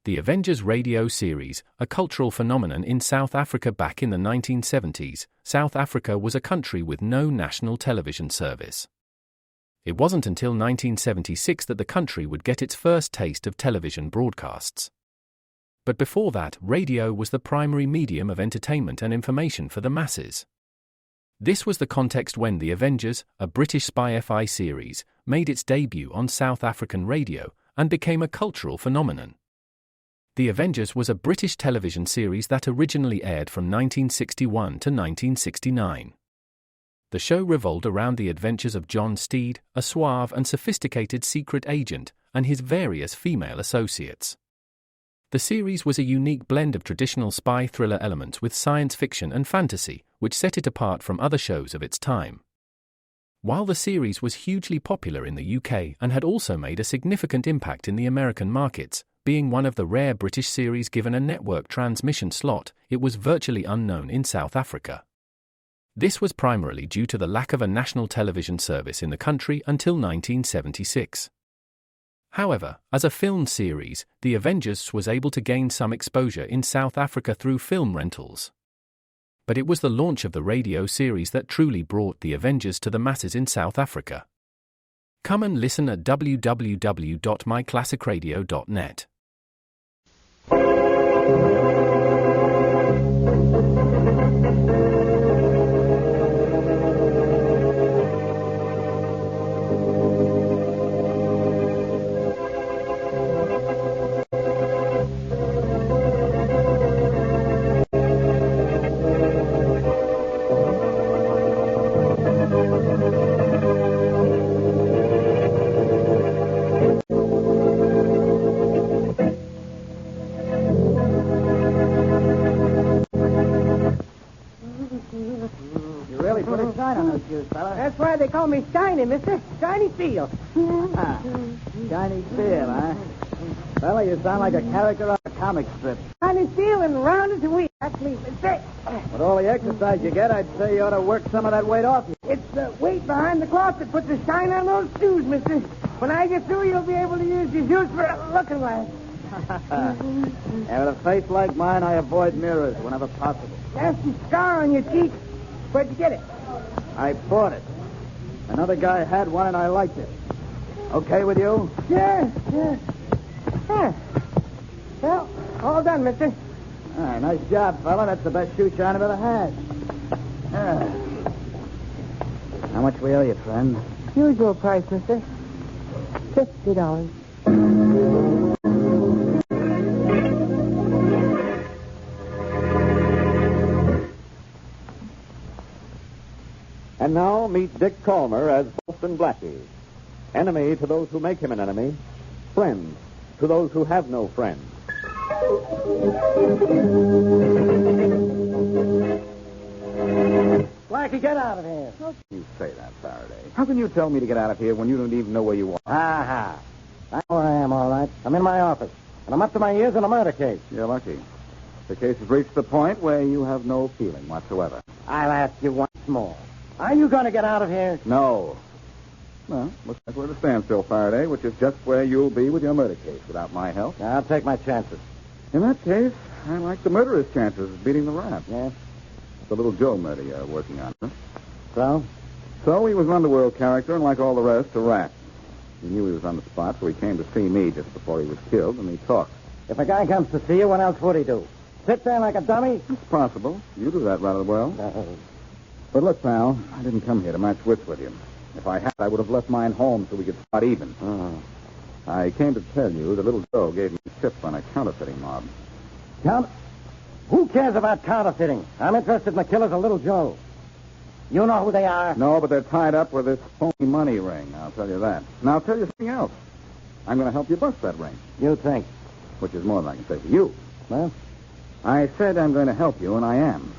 The Avengers radio series, a cultural phenomenon in South Africa back in the 1970s, South Africa was a country with no national television service. It wasn't until 1976 that the country would get its first taste of television broadcasts. But before that, radio was the primary medium of entertainment and information for the masses. This was the context when The Avengers, a British spy-fi series, made its debut on South African radio and became a cultural phenomenon. The Avengers was a British television series that originally aired from 1961 to 1969. The show revolved around the adventures of John Steed, a suave and sophisticated secret agent, and his various female associates. The series was a unique blend of traditional spy thriller elements with science fiction and fantasy, which set it apart from other shows of its time. While the series was hugely popular in the UK and had also made a significant impact in the American markets, being one of the rare British series given a network transmission slot, it was virtually unknown in South Africa. This was primarily due to the lack of a national television service in the country until 1976. However, as a film series, The Avengers was able to gain some exposure in South Africa through film rentals. But it was the launch of the radio series that truly brought The Avengers to the masses in South Africa. Come and listen at www.myclassicradio.net. That's why they call me Shiny, mister. Shiny Seal. Shiny Seal, huh? Fella, you sound like a character on a comic strip. Shiny Seal and round as a wheat. That's me, mister. With all the exercise you get, I'd say you ought to work some of that weight off you. It's the weight behind the cloth that puts the shine on those shoes, mister. When I get through, you'll be able to use your shoes for a looking glass. And with a face like mine, I avoid mirrors whenever possible. Nasty scar on your cheek. Where'd you get it? I bought it. Another guy had one, and I liked it. Okay with you? Yeah. Well, all done, mister. All right, nice job, fella. That's the best shoeshine I've ever had. How much we owe you, friend? Usual price, mister. $50. And now meet Dick Calmer as Boston Blackie. Enemy to those who make him an enemy. Friend to those who have no friends. Blackie, get out of here. How can you say that, Faraday? How can you tell me to get out of here when you don't even know where you are? Aha. I know where I am, all right. I'm in my office. And I'm up to my ears in a murder case. You're lucky. The case has reached the point where you have no feeling whatsoever. I'll ask you once more. Are you going to get out of here? No. Well, looks like we're at a standstill, Faraday, which is just where you'll be with your murder case without my help. I'll take my chances. In that case, I like the murderer's chances of beating the rap. Yeah? The little Joe murder you're working on. Huh? So? So he was an underworld character, and like all the rest, a rat. He knew he was on the spot, so he came to see me just before he was killed, and he talked. If a guy comes to see you, what else would he do? Sit there like a dummy? It's possible. You do that rather well. But look, pal, I didn't come here to match wits with you. If I had, I would have left mine home so we could start even. I came to tell you that little Joe gave me a tip on a counterfeiting mob. Who cares about counterfeiting? I'm interested in the killers of Little Joe. You know who they are? No, but they're tied up with this phony money ring, I'll tell you that. Now, I'll tell you something else. I'm going to help you bust that ring. You think? Which is more than I can say for you. Well? I said I'm going to help you, and I am.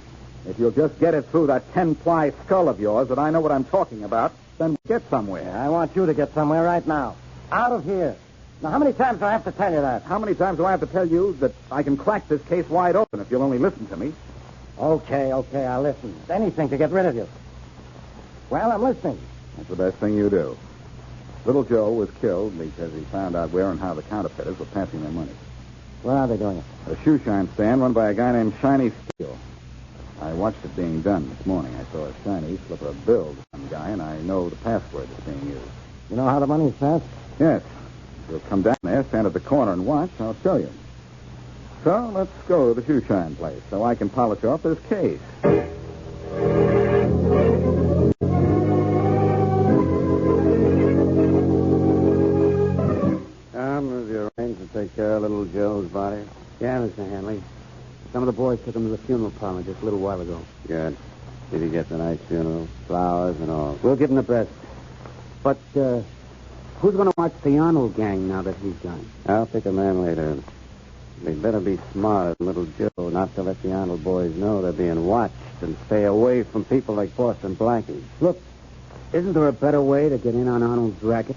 If you'll just get it through that 10-ply skull of yours that I know what I'm talking about, then we'll get somewhere. I want you to get somewhere right now. Out of here. Now, how many times do I have to tell you that? How many times do I have to tell you that I can crack this case wide open if you'll only listen to me? Okay, I'll listen. Anything to get rid of you. Well, I'm listening. That's the best thing you do. Little Joe was killed because he found out where and how the counterfeiters were passing their money. Where are they doing it? A shoeshine stand run by a guy named Shiny Steele. I watched it being done this morning. I saw a Shiny slip a bill to some guy, and I know the password that's being used. You know how the money's spent? Yes. If you'll come down there, stand at the corner and watch, I'll show you. So let's go to the shoeshine place so I can polish off this case. Have you arranged to take care of little Joe's body? Yeah, Mr. Hanley. Some of the boys took him to the funeral parlor just a little while ago. Good. Did he get the nice funeral? Flowers and all? We'll give him the best. But, who's going to watch the Arnold gang now that he's gone? I'll pick a man later. They'd better be smarter than little Joe not to let the Arnold boys know they're being watched and stay away from people like Boston Blackie. Look, isn't there a better way to get in on Arnold's racket?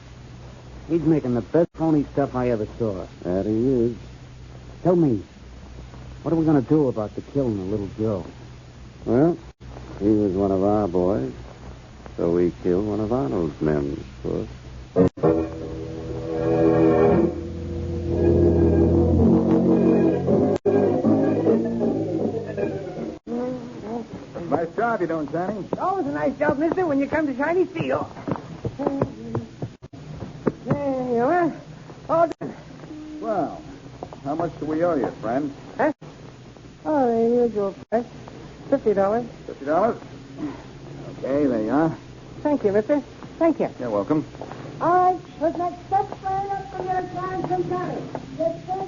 He's making the best phony stuff I ever saw. That he is. Tell me, what are we going to do about the killing of little Joe? Well, he was one of our boys, so we killed one of Arnold's men, of course. Nice job you're doing, Shiny. Always a nice job, mister, when you come to Shiny Steel. There you are. All done. Well, how much do we owe you, friend? Huh? Oh, the usual price. $50. $50? Okay, there you are. Thank you, mister. Thank you. You're welcome. All right, what's next? Step right up and get a time some time.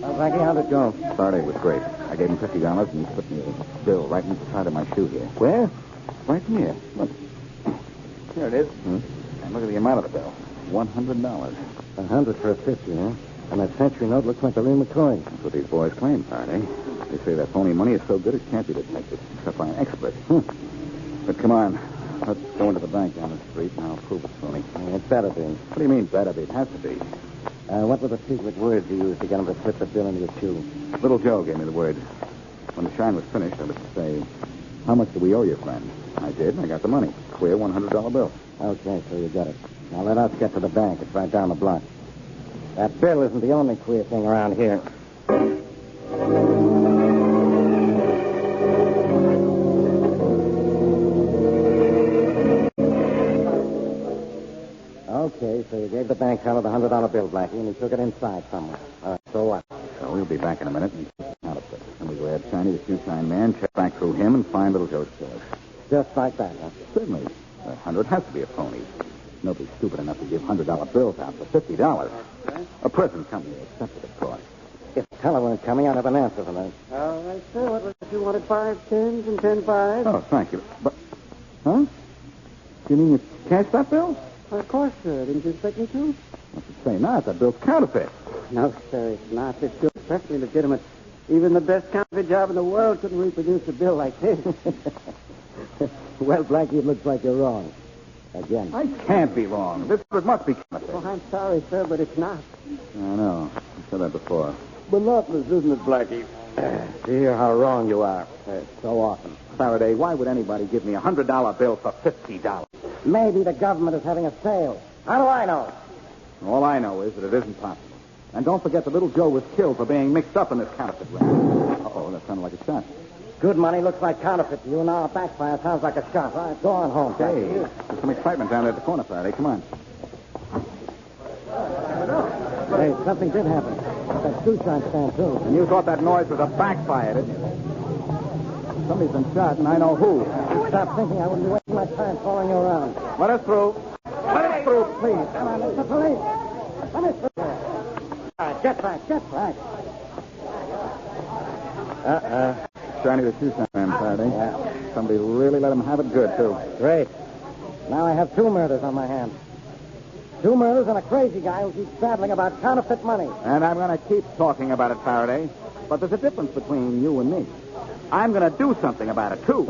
Well, Blackie, how'd it go? Saturday was great. I gave him $50 and he slipped me a bill right inside of my shoe here. Where? Right here. Look. Here it is. And look at the amount of the bill. $100. 100 for a 50, huh? And that century note looks like a Lee McCoy. That's what these boys claim, Faraday. They say that phony money is so good it can't be detected, except by an expert. But come on. Let's go into the bank down the street and I'll prove it's phony. It better be. What do you mean, better be? It has to be. What were the secret words you used to get him to slip the bill into your shoe? Little Joe gave me the word. When the shine was finished, I was to say, how much do we owe you, friend? I did, and I got the money. Clear $100 bill. Okay, so you got it. Now let us get to the bank. It's right down the block. That bill isn't the only queer thing around here. Okay, so you gave the bank teller the $100 bill, Blackie, and he took it inside somewhere. All right, so what? So we'll be back in a minute and count it. And we grab Shiny, the shoeshine man, check back through him, and find little Joe's killer. Just like that, huh? Certainly. The 100 has to be a phony. Nobody's stupid enough to give $100 bills out for $50. A present company accepted, of course. If the teller weren't coming, I'd have an answer for that. All right, sir. What was it? You wanted 5 10s and 10 5s? Oh, thank you. But, huh? You mean you cashed that bill? Of course, sir. Didn't you expect me to? What you say not? That bill's counterfeit. No, sir, it's not. It's still perfectly legitimate. Even the best counterfeit job in the world couldn't reproduce a bill like this. Well, Blackie, it looks like you're wrong. Again. I can't be wrong. This must be counterfeit. Oh, I'm sorry, sir, but it's not. I know. I've said that before. Monotonous, isn't it, Blackie? To hear how wrong you are. So often. Faraday, why would anybody give me a $100 bill for $50? Maybe the government is having a sale. How do I know? All I know is that it isn't possible. And don't forget that little Joe was killed for being mixed up in this counterfeit ring. Uh-oh, that sounded like a shot. Good money looks like counterfeit to you. Now a backfire sounds like a shot. All right, go on home. Hey, Blackie. there's some excitement down there at the corner, Faraday. Come on. Hey, something did happen. That shoeshine stand, too. And you thought that noise was a backfire, didn't you? Somebody's been shot, and I know who. Stop thinking. I wouldn't be wasting my time following you around. Let us through. Let us through, please. Come on, it's the police. Let me through. All right, get back, get back. Shiny the shoeshine man, Faraday. Yeah. Somebody really let him have it good, too. Great. Now I have 2 murders on my hands. 2 murders and a crazy guy who keeps babbling about counterfeit money. And I'm going to keep talking about it, Faraday. But there's a difference between you and me. I'm going to do something about it, too.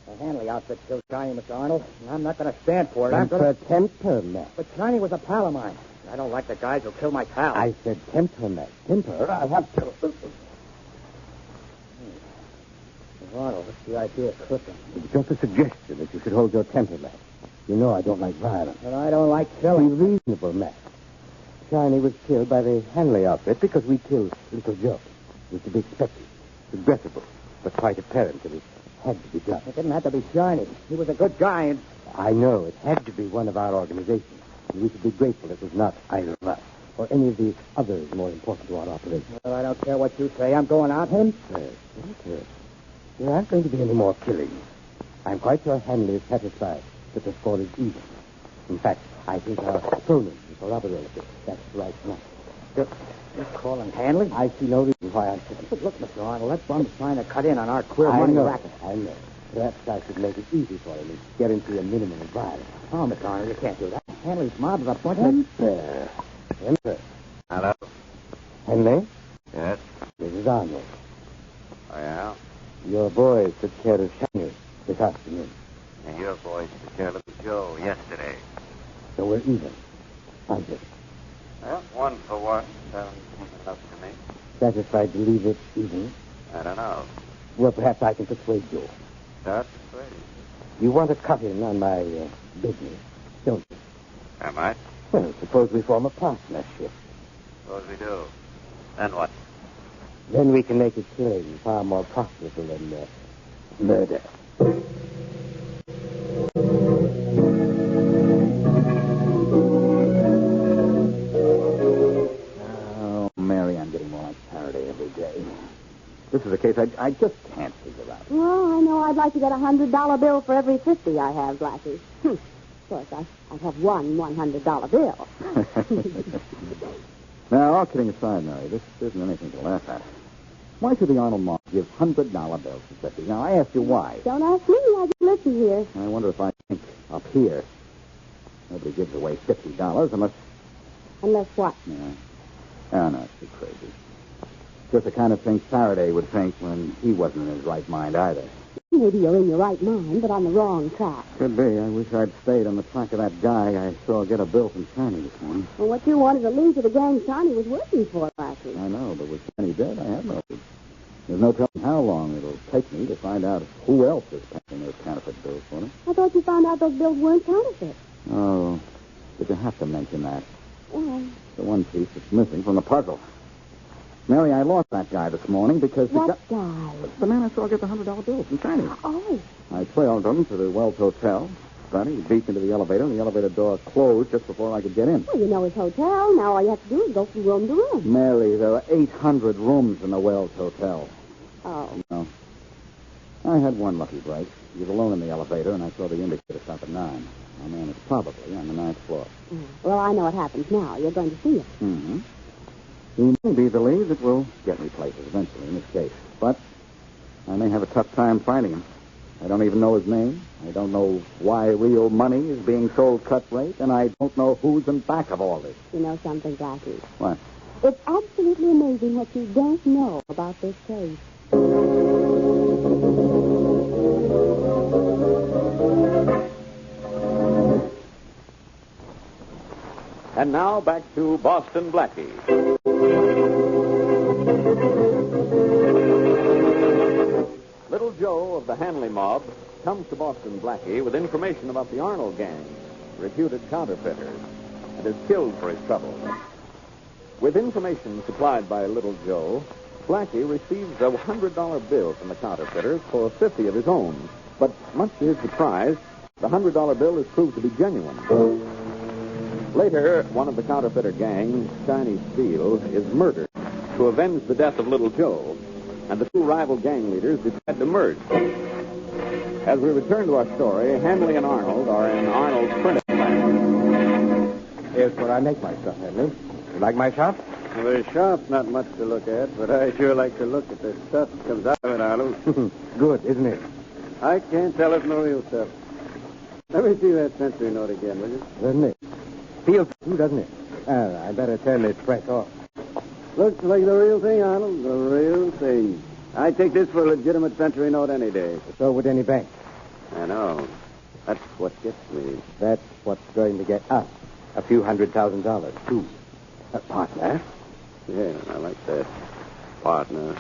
The Hanley outfit killed Shiny, Mr. Arnold. And I'm not going to stand for it. I'm for temperament. But Shiny was a pal of mine. I don't like the guys who kill my pal. I said temperament. Temper. I have to. Arnold, what's the idea of cooking? It's just a suggestion that you should hold your temperament. You know I don't like violence. But I don't like Be killing. reasonable, Matt. Shiny was killed by the Hanley outfit because we killed Little Joe. It was to be expected, regrettable, but quite apparent that it had to be done. It didn't have to be Shiny. He was a good guy. And I know it had to be one of our organizations. And we should be grateful it was not either of us or any of the others more important to our operation. well, I don't care what you say. I'm going out him. Yes. There aren't going to be any more killings. I'm quite sure Hanley is satisfied that the score is even. In fact, I think our opponent will corroborate it. That's right now. You're calling Hanley? I see no reason why I shouldn't. But look, Mr. Arnold, that bum's trying to cut in on our queer I money know. racket. I know. Perhaps I should make it easy for him and guarantee a minimum of violence. Oh, Mr. Arnold, you can't do that. Hanley's mob is a bunch of... Emperor. Hello? Henley, Yes? this is Arnold. Oh, yeah? Your boys took care of Shiny this afternoon, And your boys took care of Little Joe yesterday. so we're even. Aren't we? Well, 1 for 1. Sounds enough to me. Satisfied to leave it even? I don't know. Well, perhaps I can persuade you. Start persuading. You want to cut in on my business, don't you? I might. Well, suppose we form a partnership. Suppose we do. Then what? Then we can make a killing far more profitable than murder. Oh, Mary, I'm getting more like Faraday every day. This is a case I just can't figure out. Well, I know I'd like to get a $100 bill for every 50 I have, Blackie. Of course, I have one $100 bill. Now, all kidding aside, Mary, this isn't anything to laugh at. Why should the Arnold mob give $100 bills to 50? Now, I ask you why. Don't ask me. I just listen here. I wonder if I think up here. Nobody gives away $50 unless... Unless what? Yeah. Oh, no, it's too crazy. Just the kind of thing Faraday would think when he wasn't in his right mind either. Maybe you're in your right mind, but on the wrong track. Could be. I wish I'd stayed on the track of that guy I saw get a bill from Shiny this morning. Well, what you wanted to lead to the gang Shiny was working for, Blackie. I know, but with Shiny dead, I have no clue. There's no telling how long it'll take me to find out who else is paying those counterfeit bills for me. I thought you found out those bills weren't counterfeit. Oh, did you have to mention that? Well, The one piece that's missing from the puzzle. Mary, I lost that guy this morning because what guy? the man I saw get the $100 bill from Shiny. Oh, I trailed him to the Wells Hotel. But he beat into the elevator, and the elevator door closed just before I could get in. well, you know his hotel. Now all you have to do is go from room to room. Mary, there are 800 rooms in the Wells Hotel. Oh. No. I had one lucky break. He was alone in the elevator, and I saw the indicator stop at 9. My man is probably on the 9th floor. Well, I know what happens now. You're going to see him. Mm-hmm. He may be the lead that will get me places eventually in this case. But I may have a tough time finding him. I don't even know his name. I don't know why real money is being sold cut rate, and I don't know who's in back of all this. You know something, Blackie? What? It's absolutely amazing what you don't know about this case. And now back to Boston Blackie. Little Joe of the Hanley mob comes to Boston Blackie with information about the Arnold gang, reputed counterfeiters, and is killed for his trouble. With information supplied by Little Joe, Blackie receives a $100 bill from the counterfeiters for 50 of his own. But much to his surprise, the $100 bill is proved to be genuine. Later, one of the counterfeiter gang, Shiny Steel, is murdered to avenge the death of Little Joe, and the two rival gang leaders decide to merge. As we return to our story, Hanley and Arnold are in Arnold's printing plant. Here's where I make my stuff, Henry. You like my shop? Well, the shop's not much to look at, but I sure like to look at the stuff that comes out of it, Arnold. Good, isn't it? I can't tell it's no real stuff. Let me see that century note again, will you? Doesn't it? Feels good, doesn't it? I better turn this press off. Looks like the real thing, Arnold. The real thing. I'd take this for a legitimate century note any day. So would any bank. I know. That's what gets me. That's what's going to get us a few $100,000, too. A partner? Yeah, I like that. Partner.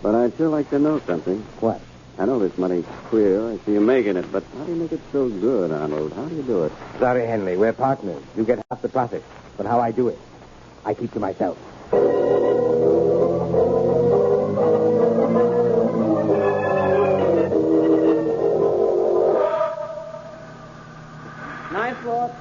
But I'd sure like to know something. What? I know this money's queer. I see you making it, but how do you make it so good, Arnold? How do you do it? Sorry, Henley. We're partners. You get half the profit. But how I do it, I keep to myself. Ninth floor.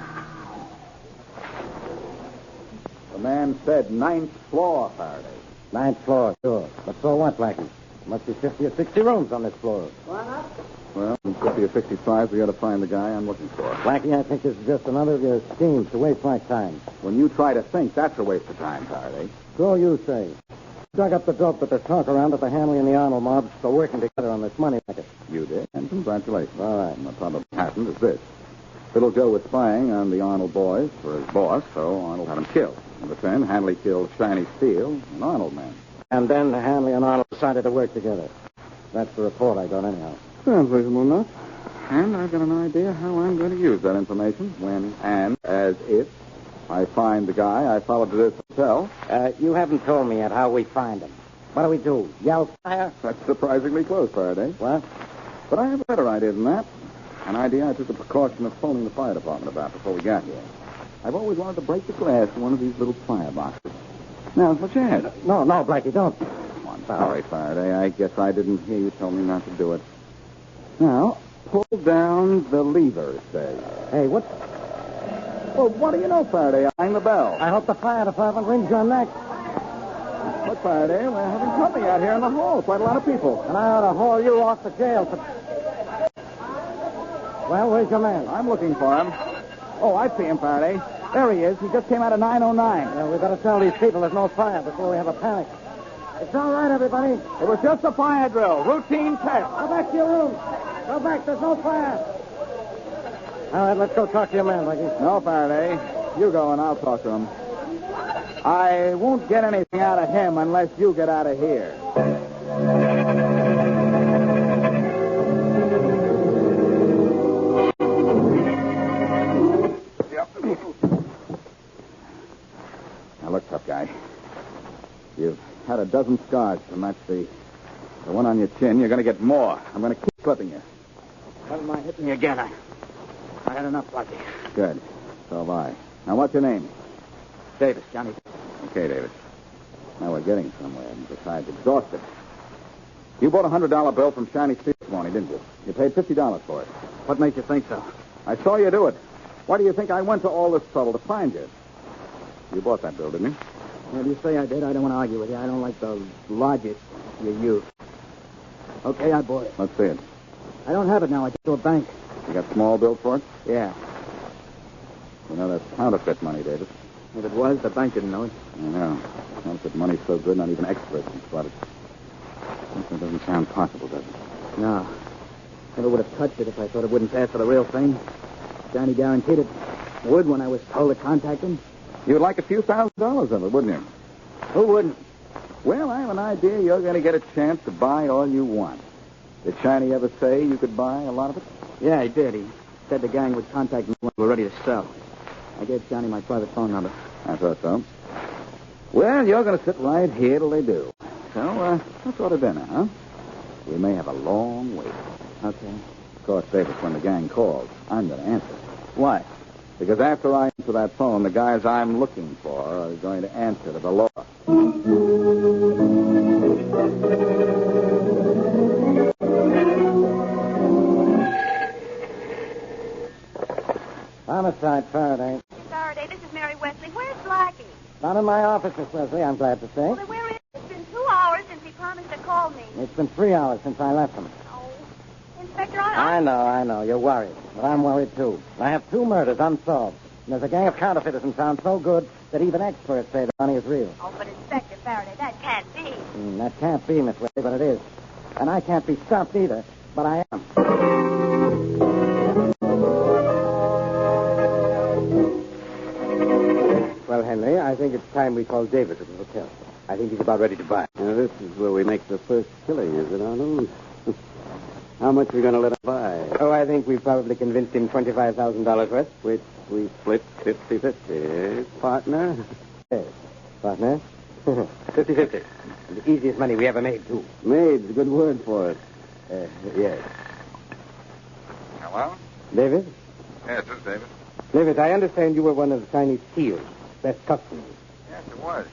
The man said 9th floor, Faraday. 9th floor, sure. But so what, Blackie? Must be 50 or 60 rooms on this floor. One up. Well, in 50 or 60 tries, we got to find the guy I'm looking for. Blackie, I think this is just another of your schemes to waste my time. When you try to think, that's a waste of time, Faraday. So you say. Dug up the dope that there's talk around that the Hanley and the Arnold mobs are working together on this money racket. You did, and congratulations. All right. And what probably happened is this. Little Joe was spying on the Arnold boys for his boss, so Arnold had him killed. In return, Hanley killed Shiny Steel, an Arnold man. And then Hanley and Arnold decided to work together. That's the report I got anyhow. Sounds reasonable enough. And I've got an idea how I'm going to use that information when and as if I find the guy I followed to this hotel. You haven't told me yet how we find him. What do we do? Yell fire? That's surprisingly close, Faraday. What? But I have a better idea than that. An idea I took the precaution of phoning the fire department about before we got here. I've always wanted to break the glass in one of these little fireboxes. Now's my chance. No, Blackie, don't. I'm sorry, Faraday. I guess I didn't hear you tell me not to do it. Now, pull down the lever, say. Hey, what? Well, what do you know, Faraday? Ring the bell. I hope the fire department rings your neck. Look, Faraday, we're having company out here in the hall. Quite a lot of people. And I ought to haul you off to jail for... Well, where's your man? I'm looking for him. Oh, I see him, Faraday. There he is. He just came out of 909. Yeah, we better tell these people there's no fire before we have a panic. It's all right, everybody. It was just a fire drill. Routine test. Go back to your room. Go back. There's no fire. All right, let's go talk to your man, Blackie. No, Faraday. You go and I'll talk to him. I won't get anything out of him unless you get out of here. Now, look, tough guy. You've had a dozen scars to match the one on your chin. You're going to get more. I'm going to keep clipping you. Never mind hitting me again. I had enough, Blackie. Good. So have I. Now, what's your name? Davis, Johnny. Okay, David. Now we're getting somewhere, besides exhausted. You bought a $100 bill from Shiny Steel this morning, didn't you? You paid $50 for it. What makes you think so? I saw you do it. Why do you think I went to all this trouble to find you? You bought that bill, didn't you? Well, you say I did. I don't want to argue with you. I don't like the logic you use. Okay, I bought it. Let's see it. I don't have it now. I took it to a bank. You got small bills for it? Yeah. You know, that's counterfeit money, David. If it was, the bank didn't know it. I know. Counterfeit money's so good, not even experts can spot it. That doesn't sound possible, does it? No. Never would have touched it if I thought it wouldn't pass for the real thing. Johnny guaranteed it would when I was told to contact him. You'd like a few $1,000s of it, wouldn't you? Who wouldn't? Well, I have an idea you're going to get a chance to buy all you want. Did Shiny ever say you could buy a lot of it? Yeah, he did. He said the gang would contact me when we were ready to sell. I gave Johnny my private phone number. I thought so. Well, you're going to sit right here till they do. So, let's order dinner, huh? We may have a long wait. Okay. Of course, Davis, when the gang calls, I'm going to answer. Why? Because after I answer that phone, the guys I'm looking for are going to answer to the law. Homicide, Faraday. Faraday, this is Mary Wesley. Where's Blackie? Not in my office, Miss Wesley, I'm glad to say. Well, then where is he? It's been 2 hours since he promised to call me. It's been 3 hours since I left him. Oh, Inspector, I know. You're worried. But I'm worried, too. I have 2 murders unsolved. And there's a gang of counterfeiters in town so good that even experts say the money is real. Oh, but Inspector Faraday, that can't be. That can't be, Miss Wesley, but it is. And I can't be stopped either, but I am. Well, Henry, I think it's time we call Davis at the hotel. I think he's about ready to buy. Now, this is where we make the first killing, is it, Arnold? How much are we going to let him buy? Oh, I think we've probably convinced him $25,000 worth. Which we split 50-50. Partner? Yes. Partner? 50-50. And the easiest money we ever made, too. Made's a good word for it. Yes. Hello? David? Yes, this is David. David, I understand you were one of the Chinese Steel's best customers. Yes, it was.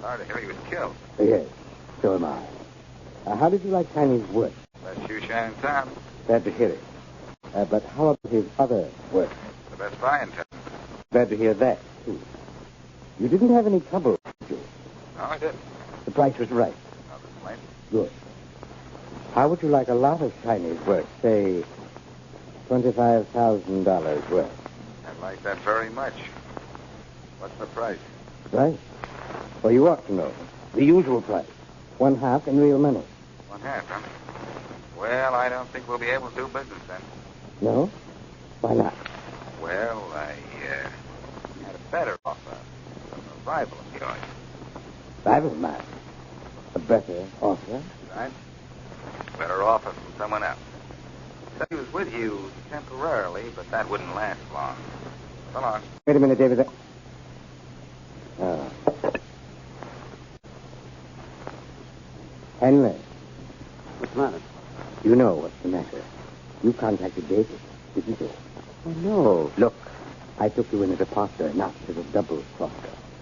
Sorry to hear he was killed. Yes, so am I. How did you like Chinese work? Best shoeshine in town. Glad to hear it. But how about his other work? The best buy in town. Glad to hear that, too. You didn't have any trouble, did you? No, I didn't. The price was right. No complaint. Good. How would you like a lot of Chinese work? Say, $25,000 worth. I like that very much. What's the price? Right? Well, you ought to know. The usual price. 1/2 in real money. 1/2, huh? Well, I don't think we'll be able to do business then. No? Why not? Well, I had a better offer from a rival of yours. Rival of mine. A better offer? Right? Better offer from someone else. Said he was with you temporarily, but that wouldn't last long. So long. Wait a minute, David. Henry. What's the matter? You know what's the matter. You contacted David, didn't you? Oh, no. Look, I took you in as a partner, not as a double crosser.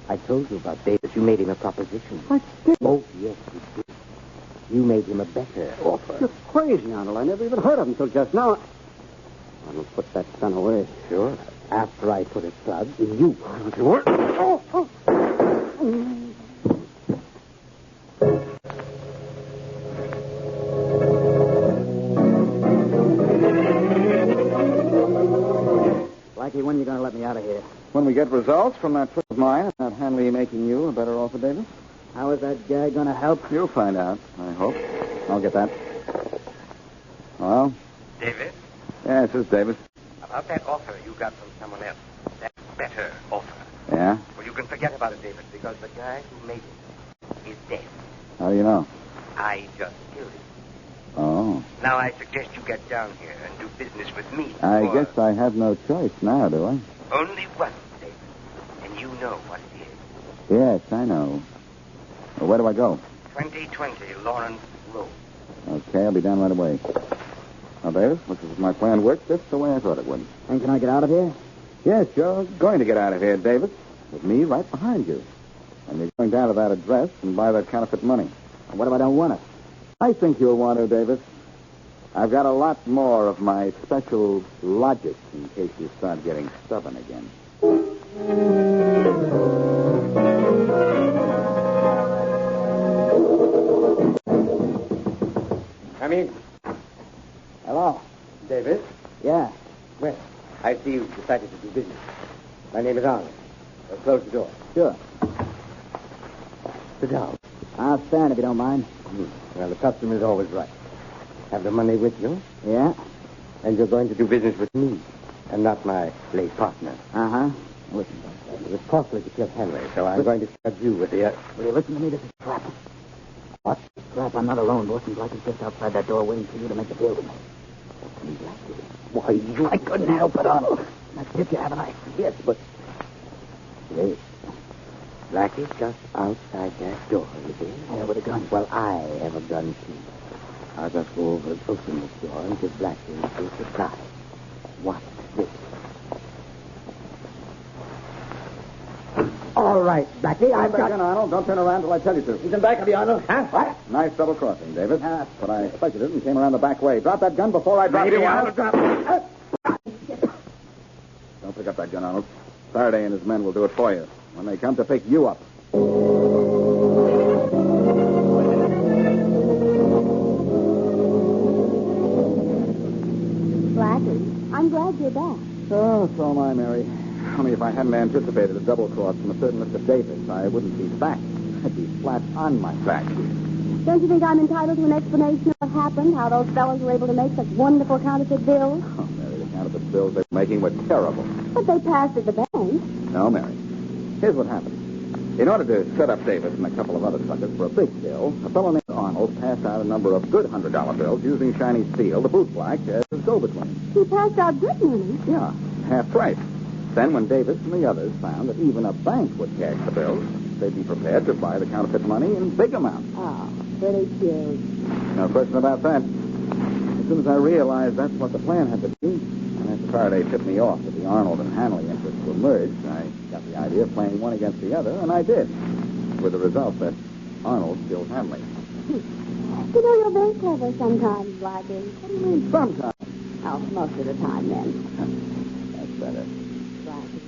I told you about David. You made him a proposition. I did. Oh, yes, you did. You made him a better offer. You're crazy, Arnold. I never even heard of him till just now. Arnold, put that gun away. Sure. After I put a plug in you. Blackie, when are you going to let me out of here? When we get results from that trip of mine, about Hanley making you a better offer, David? How is that guy going to help? You'll find out, I hope. I'll get that. Well? David, Yes, this is David. about that offer you got from someone else, that better offer. Yeah? Well, you can forget about it, David, because the guy who made it is dead. How do you know? I just killed him. Oh. Now I suggest you get down here and do business with me. I or guess I have no choice now, do I? Only one, David. And you know what it is. Yes, I know. Well, where do I go? 2020 Lawrence Road. Okay, I'll be down right away. Now, David, looks as if my plan worked just the way I thought it would. And can I get out of here? Yes, you're going to get out of here, David. With me right behind you. And you're going down to that address and buy that counterfeit money. And what if I don't want it? I think you'll want to, David. I've got a lot more of my special logic in case you start getting stubborn again. Come in. Hello. David? Yeah. Well, I see you've decided to do business. My name is Arnold. Close the door. Sure. Sit down. I'll stand if you don't mind. Well, the customer's always right. Have the money with you, Yeah? and you're going to do business with me, and not my late partner. Uh-huh. Listen. It was costly to kill Henry, so I'm going to charge you with the... Will you listen to me? This is a trap. What? Trap. I'm not alone, boss, and Blackie's just outside that door waiting for you to make the deal with me. Why, you... I couldn't help it, Arnold. That's it, you have an eye. Yes, but... Wait. Blackie's just outside that door, you see? Yeah, with a gun. Well, I have a gun, too. I'll just go over and open this door and give Blackie a surprise. Watch this. All right, Blackie, I've got... Arnold. Don't turn around till I tell you to. He's in back of the Arnold. Huh? What? Nice double crossing, David. But I expected it and came around the back way. Drop that gun before I drop Maybe you, Arnold drop... Don't pick up that gun, Arnold. Faraday and his men will do it for you when they come to pick you up. Blackie, I'm glad you're back. Oh, so am I, Mary. Only if I hadn't anticipated a double cross from a certain Mr. Davis, I wouldn't be back. I'd be flat on my back. Don't you think I'm entitled to an explanation of what happened, how those fellows were able to make such wonderful counterfeit bills? Oh, Mary, the counterfeit bills they were making were terrible. But they passed at the bank. No, Mary. Here's what happened. In order to set up Davis and a couple of other suckers for a big bill, a fellow named Arnold passed out a number of good $100 bills using shiny steel, the bootblack, as his go-between. He passed out good money. Yeah, half price. Then when Davis and the others found that even a bank would cash the bills, they'd be prepared to buy the counterfeit money in big amounts. Oh, pretty cute. No question about that. soon as I realized that's what the plan had to be, and after Faraday tipped me off that the Arnold and Hanley interests were merged, I got the idea of playing one against the other, and I did. With the result that Arnold killed Hanley. You know, you're very clever sometimes, Blackie. What do you mean sometimes? Oh, most of the time, then. That's better. Blackie.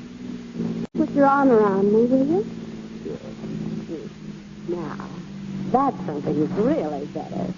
Put your arm around me, will you? Sure. Now, that's something that's really better.